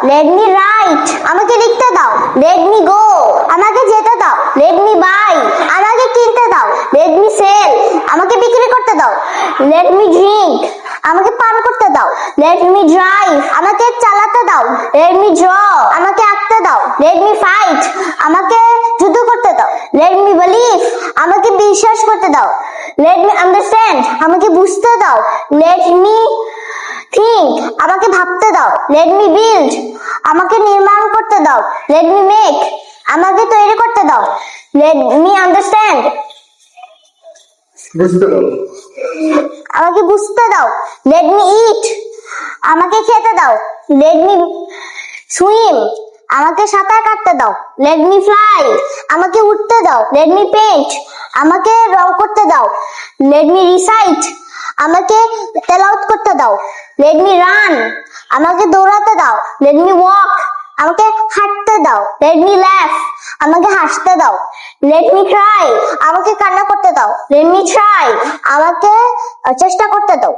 Let me right, আমাকে লিখতে দাও। লেট মি গো, আমাকে যেতে দাও। লেট মি বাই, আমাকে কিনতে দাও। লেট মি সেল, আমাকে বিক্রি করতে দাও। লেট মি ড্রিঙ্ক, আমাকে পান করতে দাও। লেট মি ড্রাইভ, আমাকে চালাতে দাও। লেট মি ড্র, আমাকে আঁকতে দাও। লেট মি ফাইট, আমাকে যুদ্ধ করতে দাও। লেট মি বিলিভ, আমাকে বিশ্বাস করতে দাও। লেট মি আন্ডারস্ট্যান্ড, আমাকে বুঝতে দাও। লেট মি থিঙ্ক, আমাকে ভাবতে দাও। লেট মি বিল্ড, আমাকে নির্মাণ করতে দাও। লেট মি মেক, আমাকে তৈরি করতে দাও। লেট মি আন্ডারস্ট্যান্ড, বুঝতে দাও। আমাকে বুঝতে দাও। লেট মি ইট, আমাকে খেতে দাও। লেট মি সুইম, আমাকে সাঁতার কাটতে দাও। লেট মি ফ্লাই, আমাকে উঠতে দাও। লেট মি পেইন্ট, আমাকে রং করতে দাও। লেট মি রিসাইট, আমাকে তেলাওয়াত করতে দাও। লেট মি রান, আমাকে দৌড়াতে দাও। লেট মি ওয়াক, আমাকে হাঁটতে দাও। লেট মি ল্যাফ, আমাকে হাসতে দাও। লেট মি ক্রাই, আমাকে কান্না করতে দাও। লেট মি ট্রাই, আমাকে চেষ্টা করতে দাও।